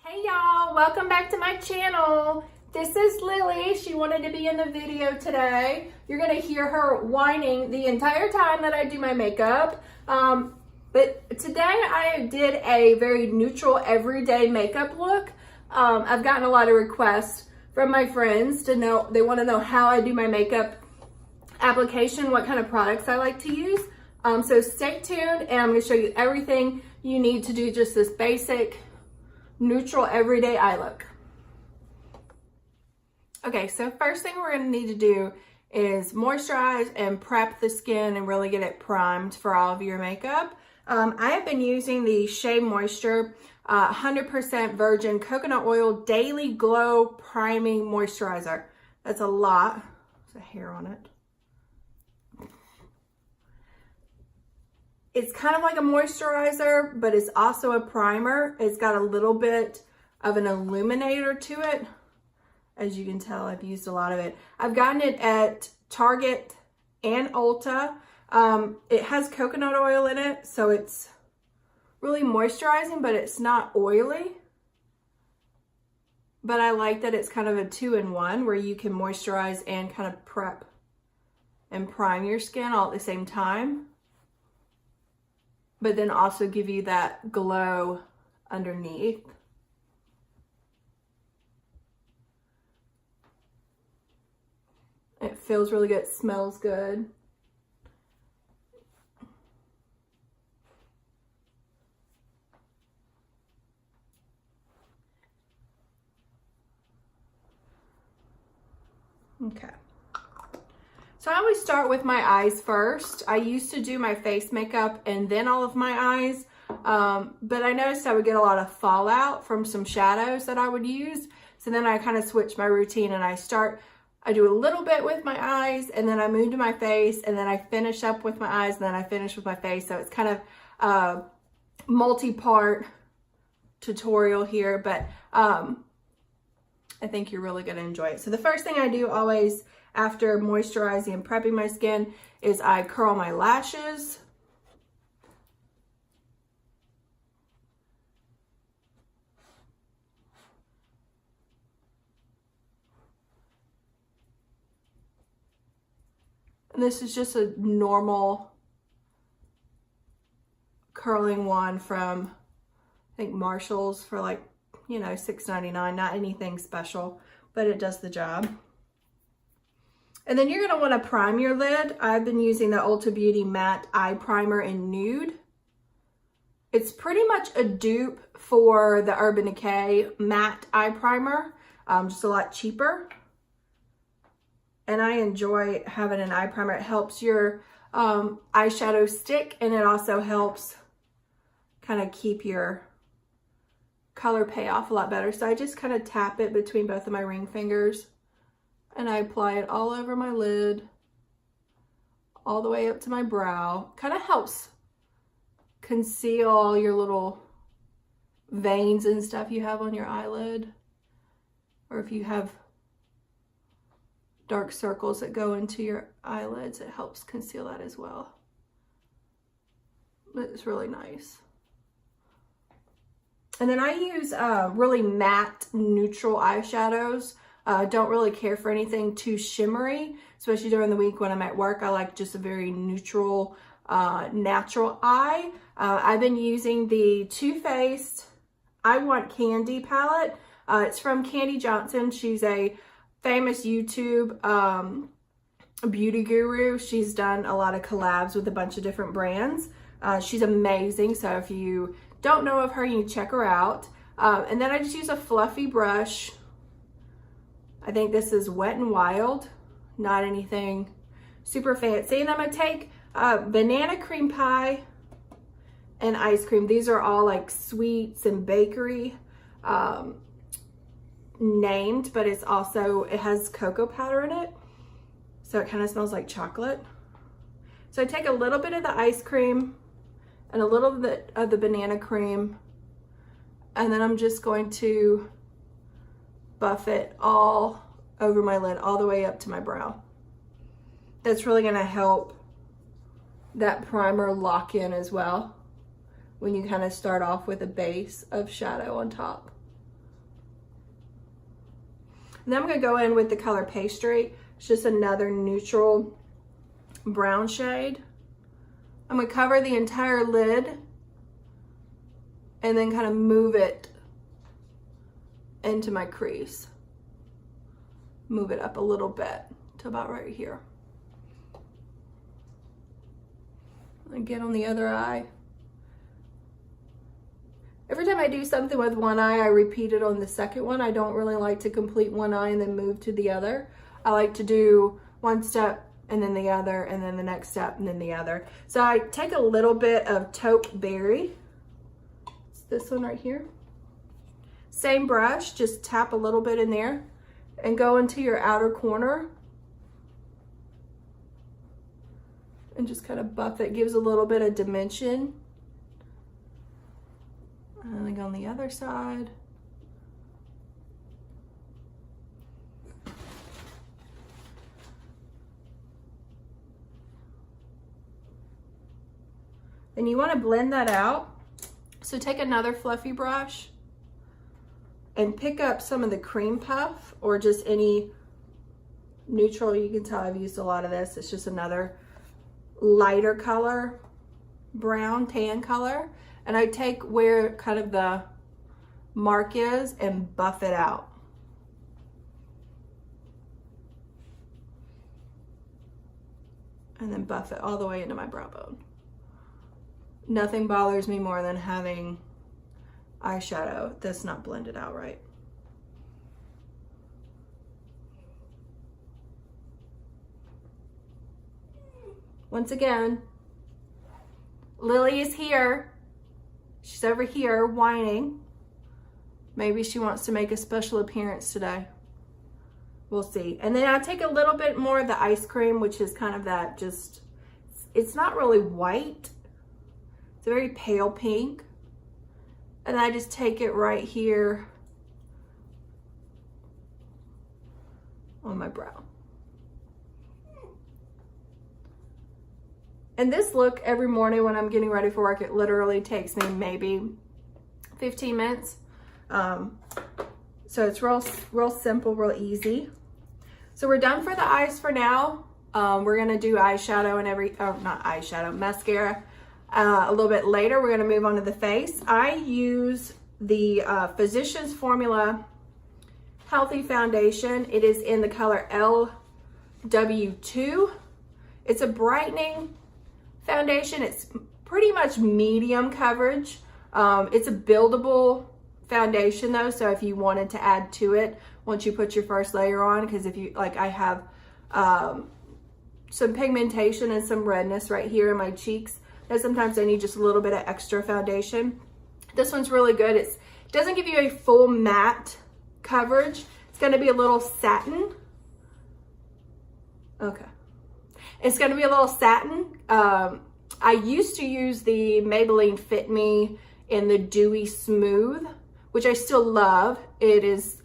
Hey y'all, welcome back to my channel. This is Lily. She wanted to be in the video today. You're gonna hear her whining the entire time that I do my makeup. But today I did a very neutral everyday makeup look. I've gotten a lot of requests from my friends to know, they wanna know how I do my makeup application, what kind of products I like to use. So stay tuned and I'm gonna show you everything you need to do just this basic neutral everyday eye look. Okay, so first thing we're gonna need to do is moisturize and prep the skin and really get it primed for all of your makeup. I have been using the Shea Moisture 100% virgin coconut oil daily glow priming moisturizer. That's a lot. There's a hair on it. It's kind of like a moisturizer, but it's also a primer. It's got a little bit of an illuminator to it. As you can tell, I've used a lot of it. I've gotten it at Target and Ulta. It has coconut oil in it, so it's really moisturizing, but it's not oily. But I like that it's kind of a 2-in-1 where you can moisturize and kind of prep and prime your skin all at the same time, but then also give you that glow underneath. It feels really good, it smells good. Okay. So I always start with my eyes first. I used to do my face makeup and then all of my eyes, but I noticed I would get a lot of fallout from some shadows that I would use. So then I kind of switched my routine and I do a little bit with my eyes and then I move to my face and then I finish up with my eyes and then I finish with my face. So it's kind of a multi-part tutorial here, but I think you're really gonna enjoy it. So the first thing I do always after moisturizing and prepping my skin is I curl my lashes. And this is just a normal curling one from, I think, Marshall's for like, you know, $6.99, not anything special, but it does the job. And then you're gonna wanna prime your lid. I've been using the Ulta Beauty Matte Eye Primer in Nude. It's pretty much a dupe for the Urban Decay Matte Eye Primer, just a lot cheaper. And I enjoy having an eye primer. It helps your eyeshadow stick and it also helps kind of keep your color pay off a lot better. So I just kind of tap it between both of my ring fingers and I apply it all over my lid, all the way up to my brow. Kind of helps conceal all your little veins and stuff you have on your eyelid, or if you have dark circles that go into your eyelids, it helps conceal that as well. It's really nice. And then I use really matte neutral eyeshadows. Don't really care for anything too shimmery, especially during the week when I'm at work. I like just a very neutral, natural eye. I've been using the Too Faced I Want Kandee palette. It's from Candy Johnson. She's a famous YouTube beauty guru. She's done a lot of collabs with a bunch of different brands. She's amazing. So if you don't know of her, you need to check her out. And then I just use a fluffy brush. I think this is Wet n Wild, not anything super fancy. And I'm gonna take banana cream pie and ice cream. These are all like sweets and bakery named, but it's also, it has cocoa powder in it. So it kind of smells like chocolate. So I take a little bit of the ice cream and a little bit of the banana cream, and then I'm just going to buff it all over my lid, all the way up to my brow. That's really gonna help that primer lock in as well when you kind of start off with a base of shadow on top. And then I'm gonna go in with the color Pastry. It's just another neutral brown shade. I'm gonna cover the entire lid and then kind of move it into my crease. Move it up a little bit to about right here. And get on the other eye. Every time I do something with one eye, I repeat it on the second one. I don't really like to complete one eye and then move to the other. I like to do one step and then the other, and then the next step and then the other. So I take a little bit of Taupe Berry. It's this one right here. Same brush, just tap a little bit in there and go into your outer corner and just kind of buff it. Gives a little bit of dimension. And then go on the other side. And you want to blend that out. So take another fluffy brush and pick up some of the cream puff or just any neutral. You can tell I've used a lot of this. It's just another lighter color, brown, tan color. And I take where kind of the mark is and buff it out. And then buff it all the way into my brow bone. Nothing bothers me more than having eyeshadow that's not blended out right. Once again, Lily is here. She's over here whining. Maybe she wants to make a special appearance today. We'll see. And then I take a little bit more of the ice cream, which is kind of that just, it's not really white. It's a very pale pink. And I just take it right here on my brow. And this look every morning when I'm getting ready for work, it literally takes me maybe 15 minutes. So it's real simple, real easy. So we're done for the eyes for now. We're gonna do eyeshadow and not eyeshadow, mascara a little bit later. We're gonna move on to the face. I use the Physicians Formula Healthy Foundation. It is in the color LW2. It's a brightening foundation. It's pretty much medium coverage. It's a buildable foundation though, so if you wanted to add to it once you put your first layer on, because if you, like I have some pigmentation and some redness right here in my cheeks, that sometimes I need just a little bit of extra foundation. This one's really good. It doesn't give you a full matte coverage. It's going to be a little satin. Okay. It's going to be a little satin. I used to use the Maybelline Fit Me in the Dewy Smooth, which I still love. It is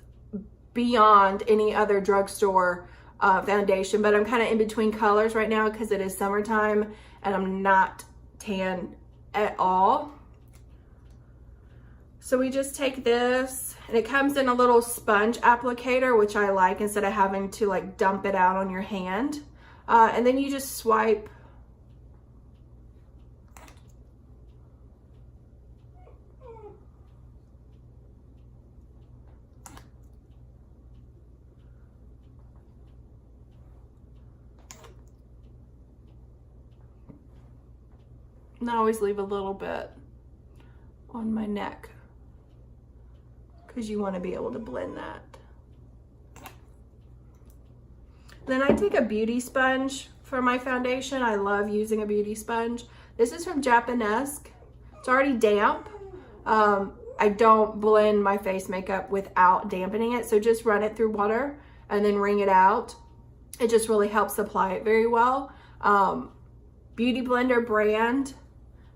beyond any other drugstore foundation, but I'm kind of in between colors right now because it is summertime and I'm not tan at all. So we just take this, and it comes in a little sponge applicator, which I like, instead of having to like dump it out on your hand. And then you just swipe. And I always leave a little bit on my neck because you want to be able to blend that. Then I take a beauty sponge for my foundation. I love using a beauty sponge. This is from Japonesque. It's already damp. I don't blend my face makeup without dampening it, so just run it through water and then wring it out. It just really helps apply it very well. Beauty Blender brand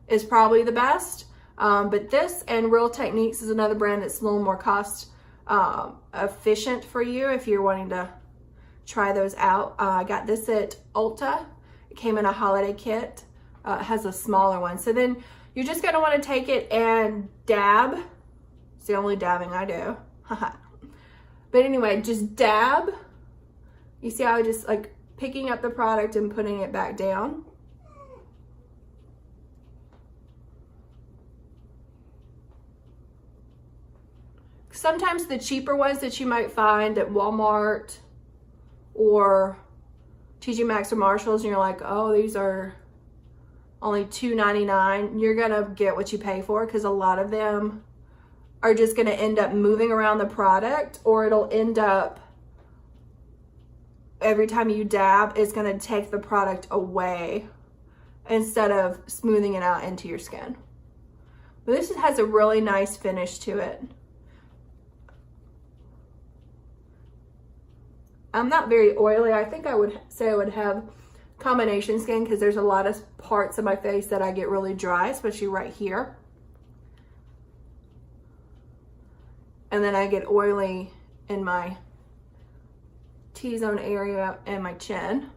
is probably the best, but this and Real Techniques is another brand that's a little more cost efficient for you if you're wanting to try those out. I got this at Ulta. It came in a holiday kit. It has a smaller one. So then you're just gonna wanna take it and dab. It's the only dabbing I do. But anyway, just dab. You see how I just like picking up the product and putting it back down. Sometimes the cheaper ones that you might find at Walmart or TJ Maxx or Marshalls, and you're like, oh, these are only $2.99. You're gonna get what you pay for, because a lot of them are just gonna end up moving around the product, or it'll end up, every time you dab, it's gonna take the product away instead of smoothing it out into your skin. But this has a really nice finish to it. I'm not very oily. I think I would say I would have combination skin, because there's a lot of parts of my face that I get really dry, especially right here. And then I get oily in my T-zone area and my chin.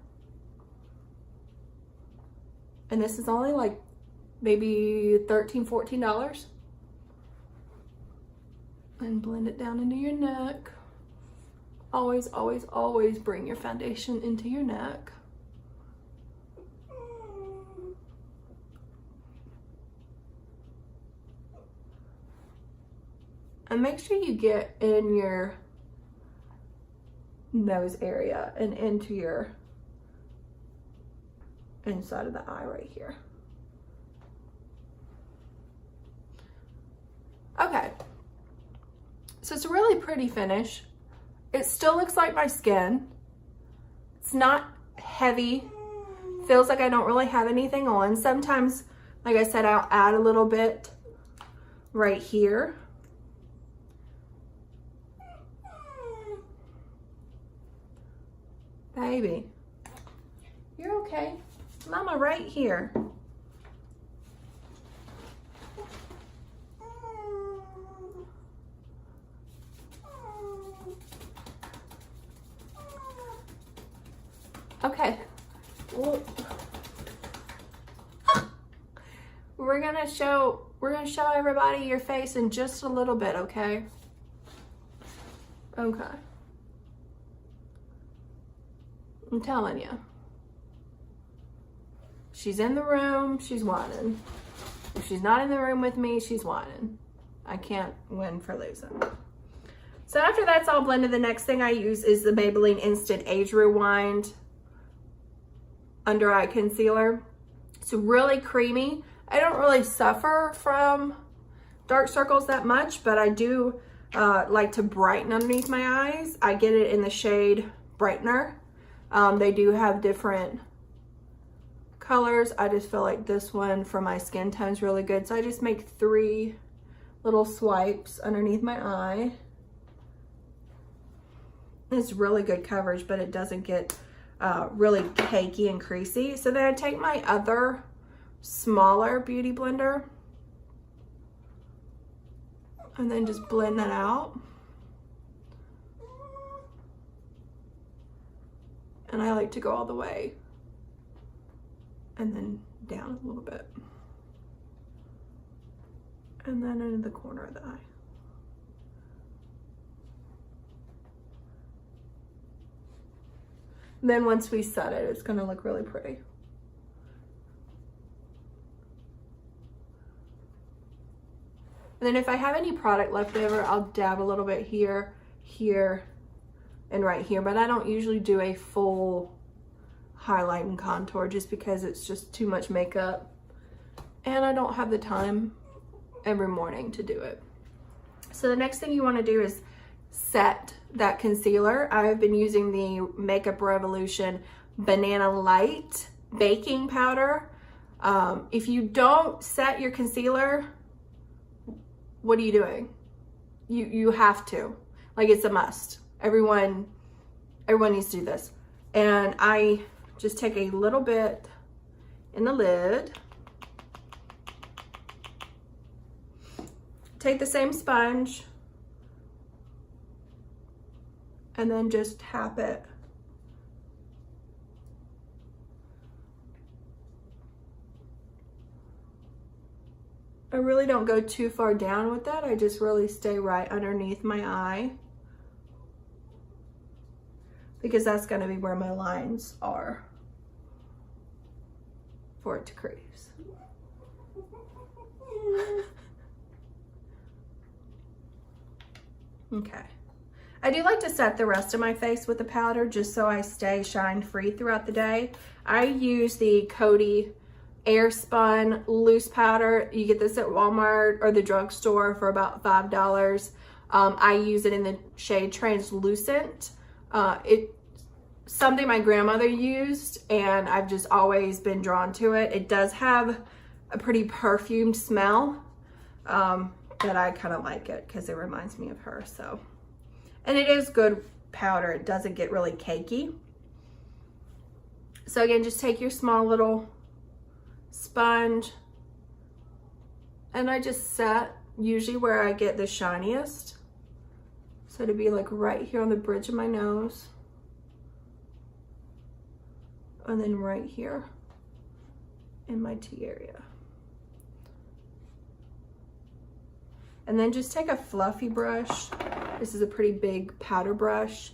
And this is only like maybe $13, $14. And blend it down into your neck. Always, always, always bring your foundation into your neck. And make sure you get in your nose area and into your inside of the eye right here. Okay. So it's a really pretty finish. It still looks like my skin. It's not heavy. Feels like I don't really have anything on. Sometimes, like I said, I'll add a little bit right here. Baby, you're okay. Mama right here. Okay, well, we're gonna show everybody your face in just a little bit, okay? Okay. I'm telling you. She's in the room, she's whining. If she's not in the room with me, she's whining. I can't win for losing. So after that's all blended, the next thing I use is the Maybelline Instant Age Rewind Under Eye Concealer. It's really creamy. I don't really suffer from dark circles that much, but I do like to brighten underneath my eyes. I get it in the shade Brightener. They do have different colors. I just feel like this one for my skin tone is really good. So I just make 3 little swipes underneath my eye. It's really good coverage, but it doesn't get really cakey and creasy. So then I take my other smaller beauty blender and then just blend that out. And I like to go all the way and then down a little bit. And then into the corner of the eye. And then once we set it, it's gonna look really pretty. And then if I have any product left over, I'll dab a little bit here, here, and right here, but I don't usually do a full highlight and contour just because it's just too much makeup and I don't have the time every morning to do it. So the next thing you want to do is set that concealer. I've been using the Makeup Revolution Banana Light baking powder. If you don't set your concealer, what are you doing? You have to. Like, it's a must. Everyone needs to do this. And I just take a little bit in the lid. Take the same sponge and then just tap it. I really don't go too far down with that. I just really stay right underneath my eye. because that's going to be where my lines are for it to crease. Okay. I do like to set the rest of my face with the powder just so I stay shine free throughout the day. I use the Coty Air Spun loose powder. You get this at Walmart or the drugstore for about $5. I use it in the shade Translucent. It's something my grandmother used and I've just always been drawn to it. It does have a pretty perfumed smell, but I kind of like it because it reminds me of her. So, and it is good powder. It doesn't get really cakey. So again, just take your small little sponge and I just set usually where I get the shiniest. So to be like right here on the bridge of my nose. And then right here in my T area. And then just take a fluffy brush. This is a pretty big powder brush.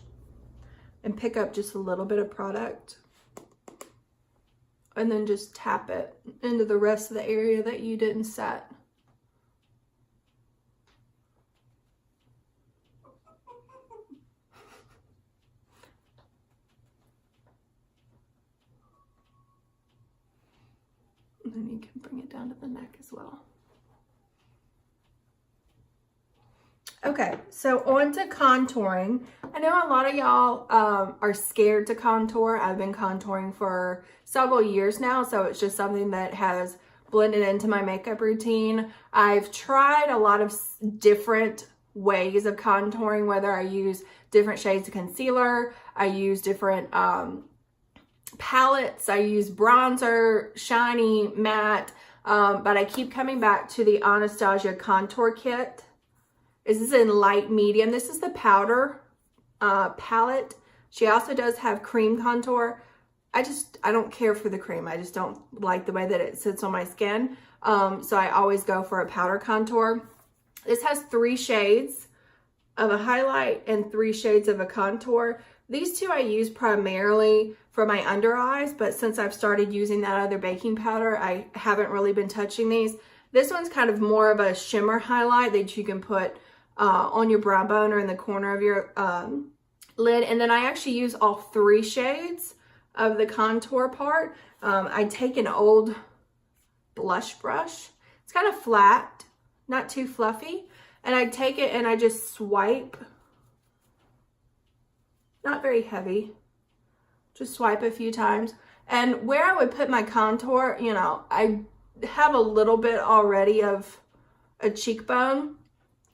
And pick up just a little bit of product. And then just tap it into the rest of the area that you didn't set. And then you can bring it down to the neck as well. Okay, so on to contouring. I know a lot of y'all are scared to contour. I've been contouring for several years now, so it's just something that has blended into my makeup routine. I've tried a lot of different ways of contouring, whether I use different shades of concealer, I use different palettes, I use bronzer, shiny, matte, but I keep coming back to the Anastasia Contour Kit. This is in light medium. This is the powder palette. She also does have cream contour. I don't care for the cream. I just don't like the way that it sits on my skin. So I always go for a powder contour. This has 3 shades of a highlight and 3 shades of a contour. These 2 I use primarily for my under eyes, but since I've started using that other baking powder, I haven't really been touching these. This one's kind of more of a shimmer highlight that you can put on your brow bone or in the corner of your lid. And then I actually use all 3 shades of the contour part. I take an old blush brush. It's kind of flat, not too fluffy. And I take it and I just swipe. Not very heavy. Just swipe a few times. And where I would put my contour, you know, I have a little bit already of a cheekbone.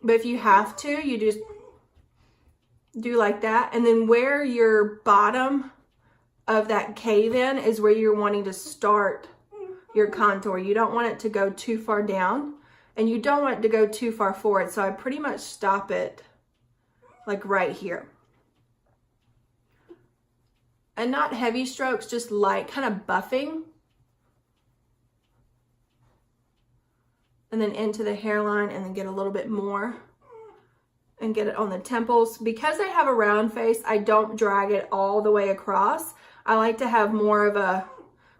But if you have to, you just do like that. And then where your bottom of that cave in is where you're wanting to start your contour. You don't want it to go too far down and you don't want it to go too far forward. So I pretty much stop it like right here. And not heavy strokes, just light kind of buffing. And then into the hairline and then get a little bit more and get it on the temples. Because I have a round face, I don't drag it all the way across. I like to have more of a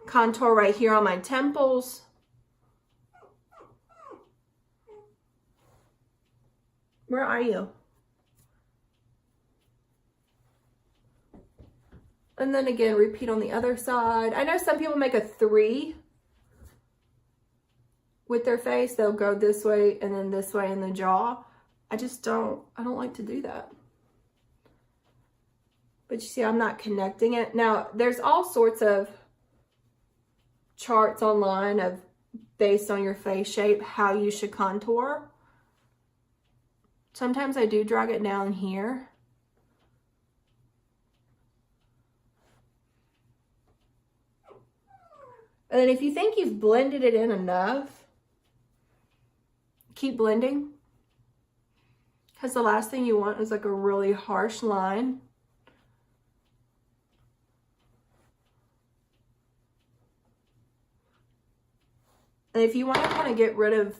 contour right here on my temples. Where are you? And then again, repeat on the other side. I know some people make a 3 with their face. They'll go this way and then this way in the jaw. I don't like to do that. But you see, I'm not connecting it. Now, there's all sorts of charts online of based on your face shape, how you should contour. Sometimes I do drag it down here. And then if you think you've blended it in enough, keep blending. Because the last thing you want is like a really harsh line. And if you want to kind of get rid of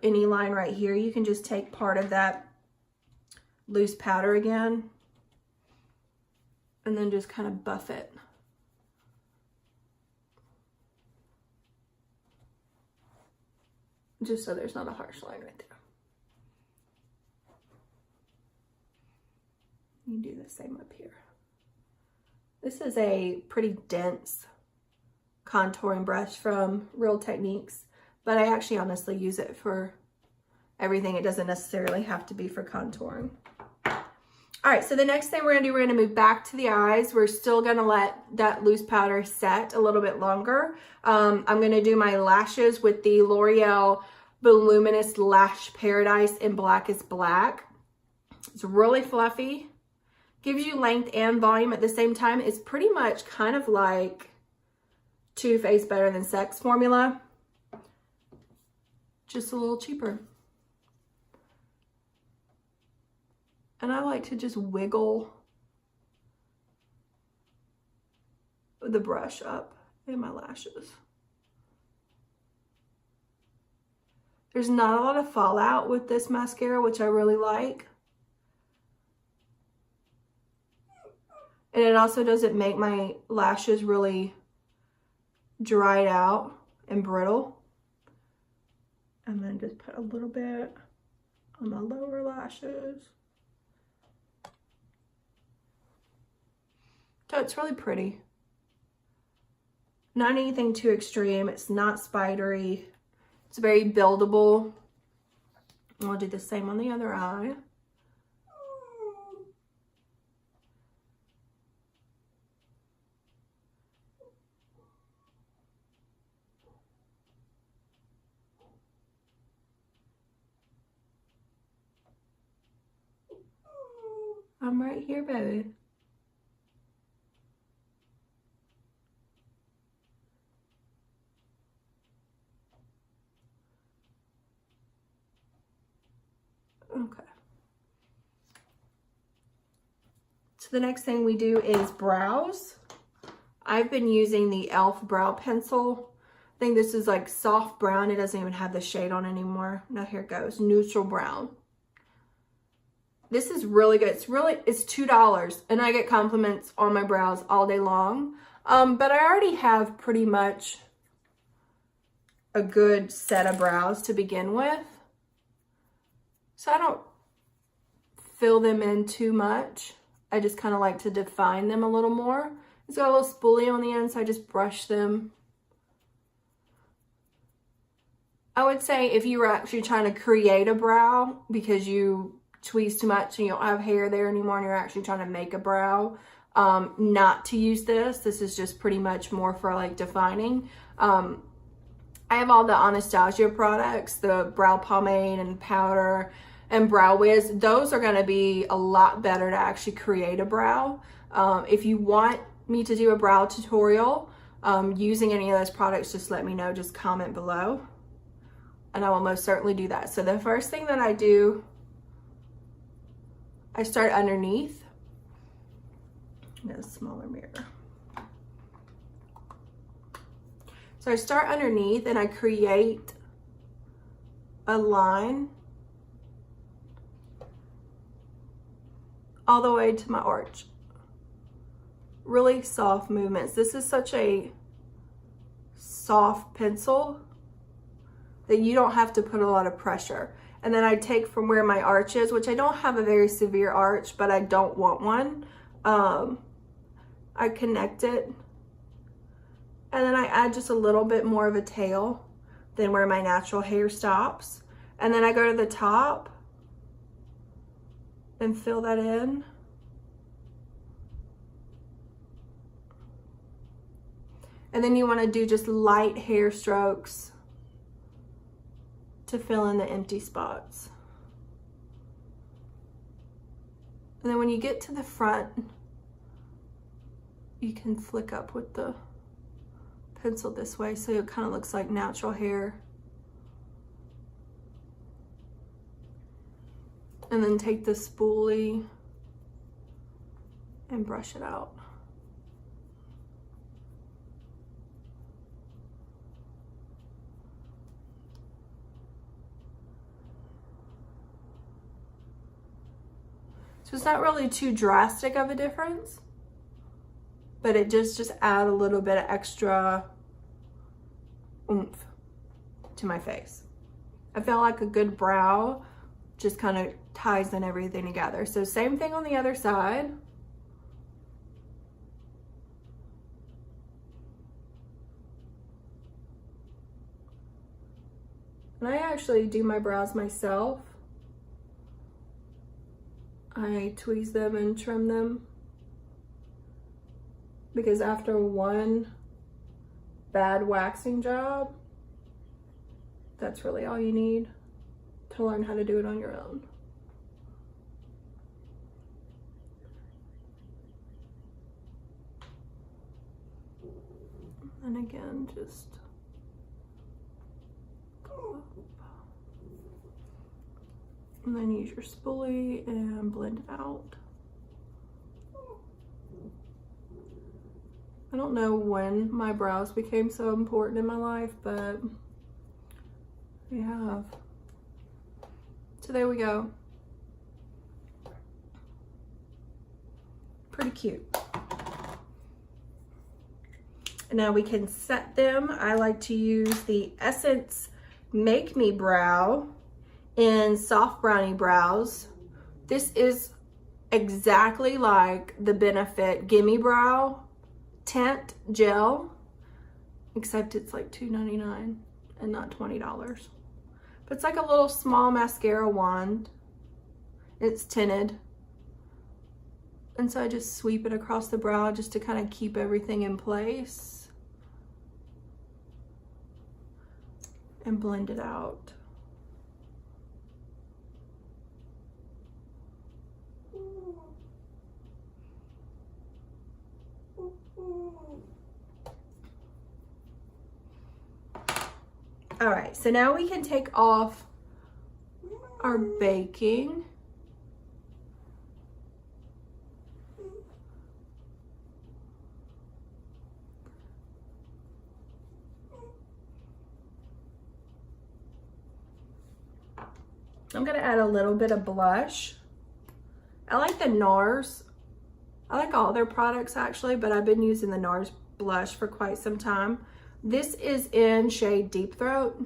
any line right here, you can just take part of that loose powder again and then just kind of buff it. Just so there's not a harsh line right there. You do the same up here. This is a pretty dense contouring brush from Real Techniques, but I actually honestly use it for everything. It doesn't necessarily have to be for contouring. All right, so the next thing we're gonna do, we're gonna move back to the eyes. We're still gonna let that loose powder set a little bit longer. I'm gonna do my lashes with the L'Oreal Voluminous Lash Paradise in Black is Black. It's really fluffy, gives you length and volume at the same time. It's pretty much kind of like Too Faced Better Than Sex formula, just a little cheaper. And I like to just wiggle the brush up in my lashes. There's not a lot of fallout with this mascara, which I really like. And it also doesn't make my lashes really dried out and brittle. And then just put a little bit on my lower lashes. So it's really pretty. Not anything too extreme. It's not spidery. It's very buildable. And I'll do the same on the other eye. I'm right here, baby. Okay. So the next thing we do is brows. I've been using the e.l.f. brow pencil. I think this is like soft brown. It doesn't even have the shade on anymore. Now here it goes, neutral brown. This is really good. It's $2 and I get compliments on my brows all day long. But I already have pretty much a good set of brows to begin with. So I don't fill them in too much. I just kind of like to define them a little more. It's got a little spoolie on the end, so I just brush them. I would say if you were actually trying to create a brow because you tweeze too much and you don't have hair there anymore and you're actually trying to make a brow, not to use this. This is just pretty much more for like defining. I have all the Anastasia products, the brow pomade and powder and brow wiz. Those are going to be a lot better to actually create a brow. If you want me to do a brow tutorial using any of those products, just let me know. Just comment below and I will most certainly do that. So the first thing that I do, I start underneath. Get a smaller mirror. So I start underneath and I create a line all the way to my arch. Really soft movements. This is such a soft pencil that you don't have to put a lot of pressure. And then I take from where my arch is, which I don't have a very severe arch, but I don't want one. I connect it. And then I add just a little bit more of a tail than where my natural hair stops. And then I go to the top and fill that in. And then you want to do just light hair strokes to fill in the empty spots. And then when you get to the front, you can flick up with the pencil this way so it kind of looks like natural hair. And then take the spoolie and brush it out. So it's not really too drastic of a difference. but it just add a little bit of extra oomph to my face. I feel like a good brow just kind of ties in everything together. So same thing on the other side. And I actually do my brows myself. I tweeze them and trim them because after one bad waxing job, that's really all you need to learn how to do it on your own. And again, just go up. And then use your spoolie and blend it out. I don't know when my brows became so important in my life, but they have. So there we go. Pretty cute. And now we can set them. I like to use the Essence Make Me Brow in Soft Brownie Brows. This is exactly like the Benefit Gimme Brow Tint Gel, except it's like $2.99 and not $20. But it's like a little small mascara wand. It's tinted. And so I just sweep it across the brow just to kind of keep everything in place and blend it out. All right, so now we can take off our baking. I'm gonna add a little bit of blush. I like the NARS. I like all their products actually, but I've been using the NARS blush for quite some time. This is in shade Deep Throat.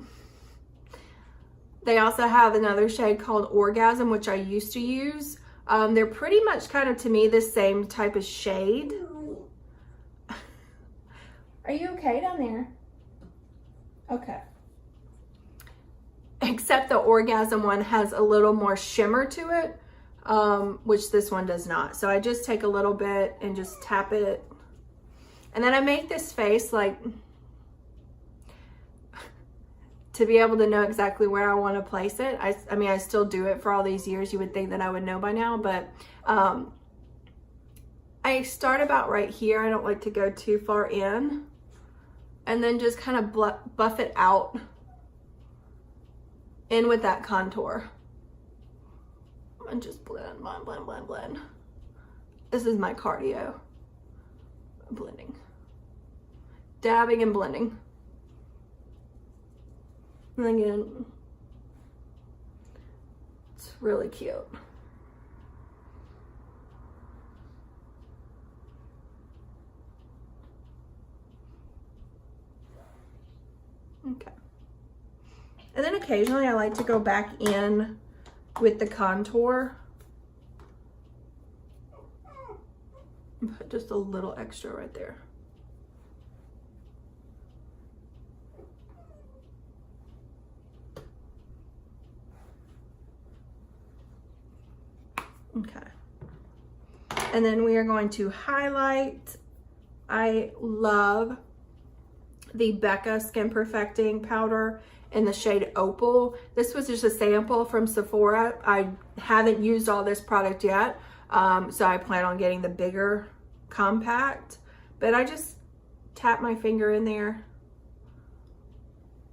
They also have another shade called Orgasm, which I used to use. They're pretty much kind of, to me, the same type of shade. Are you okay down there? Okay. Except the Orgasm one has a little more shimmer to it, which this one does not. So I just take a little bit and just tap it. And then I make this face like, to be able to know exactly where I want to place it. I mean, I still do it for all these years. You would think that I would know by now, but I start about right here. I don't like to go too far in. And then just kind of buff it out in with that contour. And just blend, blend, blend, blend, blend. This is my cardio. Blending. Dabbing and blending. And again, it's really cute. Okay. And then occasionally I like to go back in with the contour and put just a little extra right there. Okay. And then we are going to highlight. I love the Becca Skin Perfecting powder in the shade Opal. This was just a sample from Sephora. I haven't used all this product yet, so I plan on getting the bigger compact. But I just tap my finger in there.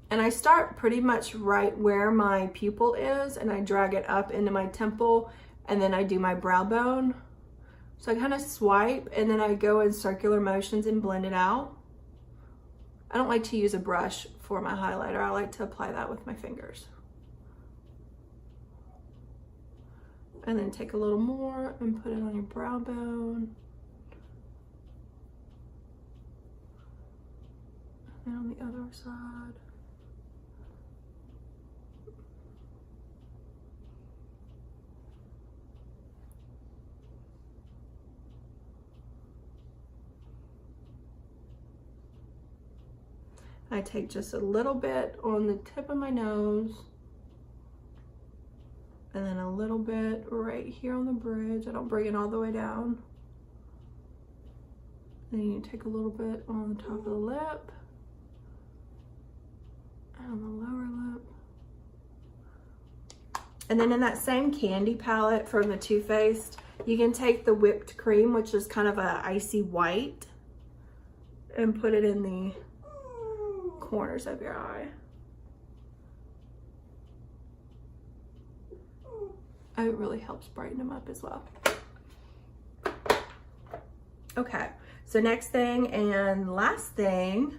And I start pretty much right where my pupil is, and I drag it up into my temple, and then I do my brow bone. So I kind of swipe, and then I go in circular motions and blend it out. I don't like to use a brush for my highlighter. I like to apply that with my fingers. And then take a little more and put it on your brow bone. And on the other side. I take just a little bit on the tip of my nose and then a little bit right here on the bridge. I don't bring it all the way down. Then you take a little bit on the top of the lip and on the lower lip. And then in that same candy palette from the Too Faced, you can take the whipped cream, which is kind of a icy white, and put it in the corners of your eye. It really helps brighten them up as well. Okay, so next thing and last thing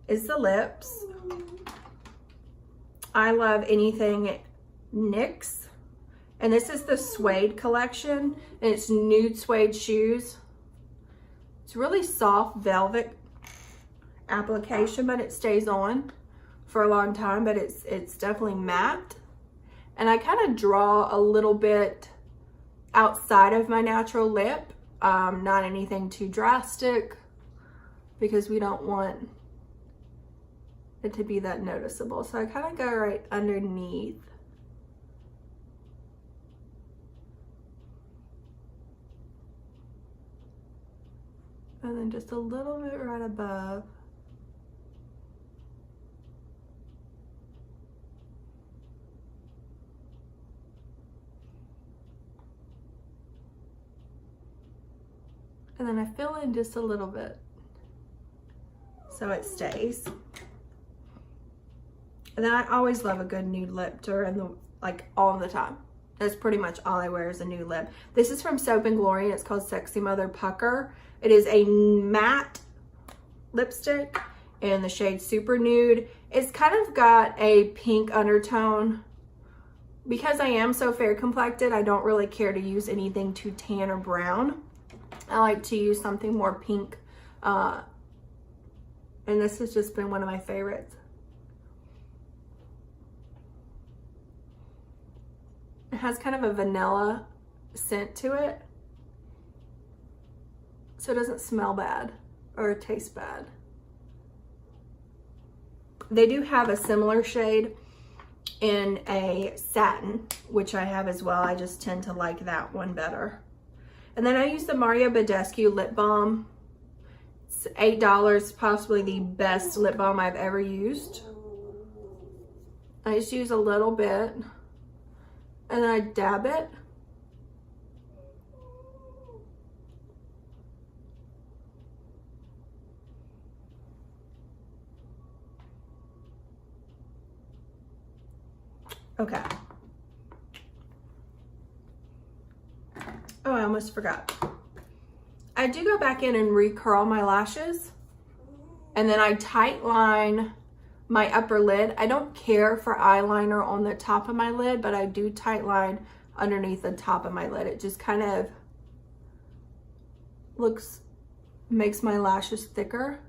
is the lips. I love anything NYX, and this is the suede collection, and it's nude suede shoes. It's really soft velvet application, but it stays on for a long time, but it's definitely matte. And I kind of draw a little bit outside of my natural lip, not anything too drastic, because we don't want it to be that noticeable. So I kind of go right underneath. And then just a little bit right above. And then I fill in just a little bit so it stays. And then I always love a good nude lip during the, like, all the time. That's pretty much all I wear is a nude lip. This is from Soap and Glory, and it's called Sexy Mother Pucker. It is a matte lipstick in the shade Super Nude. It's kind of got a pink undertone. Because I am so fair complected, I don't really care to use anything too tan or brown. I like to use something more pink, and this has just been one of my favorites. It has kind of a vanilla scent to it, so it doesn't smell bad or taste bad. They do have a similar shade in a satin, which I have as well. I just tend to like that one better. And then I use the Mario Badescu lip balm. It's $8, possibly the best lip balm I've ever used. I just use a little bit and then I dab it. Okay. Oh, I almost forgot. I do go back in and recurl my lashes, and then I tight line my upper lid. I don't care for eyeliner on the top of my lid, but I do tight line underneath the top of my lid. It just kind of makes my lashes thicker.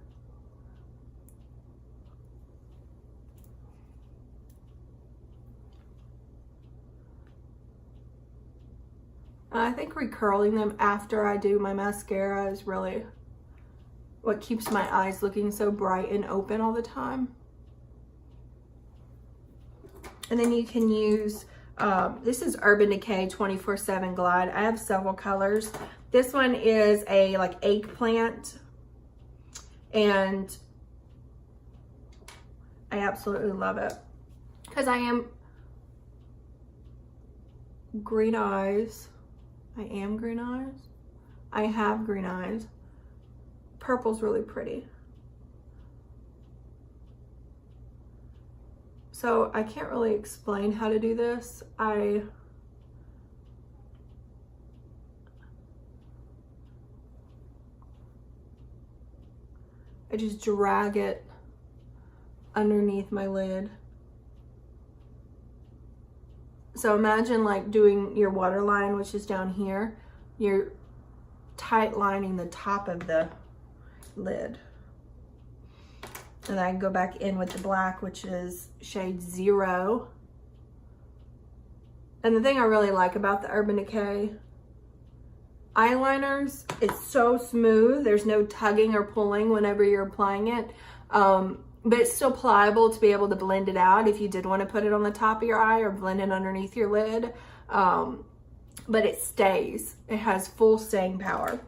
I think recurling them after I do my mascara is really what keeps my eyes looking so bright and open all the time. And then you can use, this is Urban Decay 24/7 Glide. I have several colors. This one is a like eggplant, and I absolutely love it because I am green eyes. I am green eyes. I have green eyes. Purple's really pretty. So I can't really explain how to do this. I just drag it underneath my lid. So imagine like doing your waterline, which is down here. You're tight lining the top of the lid. And then I can go back in with the black, which is shade 0. And the thing I really like about the Urban Decay eyeliners, it's so smooth. There's no tugging or pulling whenever you're applying it. But it's still pliable to be able to blend it out if you did want to put it on the top of your eye or blend it underneath your lid. But it stays. It has full staying power.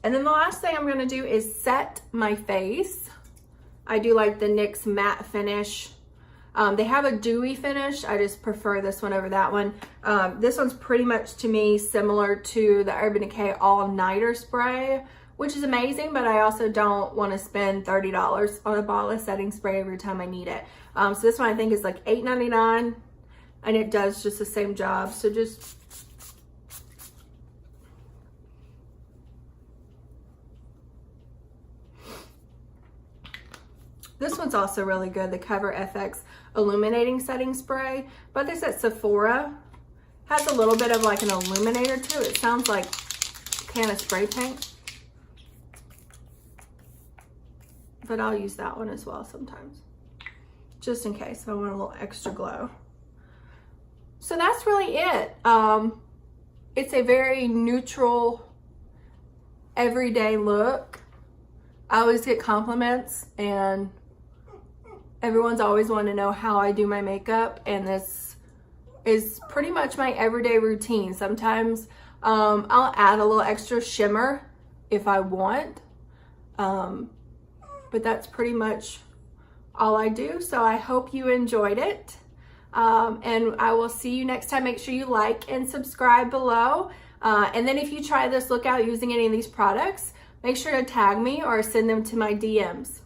And then the last thing I'm going to do is set my face. I do like the NYX matte finish. They have a dewy finish. I just prefer this one over that one. This one's pretty much to me similar to the Urban Decay All Nighter Spray, which is amazing, but I also don't want to spend $30 on a bottle of setting spray every time I need it. So this one I think is like $8.99, and it does just the same job. So just this one's also really good, the Cover FX Illuminating Setting Spray. But this at Sephora has a little bit of like an illuminator to it. It sounds like a can of spray paint. But I'll use that one as well sometimes, just in case if I want a little extra glow. So that's really it. It's a very neutral, everyday look. I always get compliments, and everyone's always wanting to know how I do my makeup, and this is pretty much my everyday routine. Sometimes I'll add a little extra shimmer if I want. But that's pretty much all I do. So I hope you enjoyed it. And I will see you next time. Make sure you like and subscribe below. And then if you try this, look out using any of these products, make sure to tag me or send them to my DMs.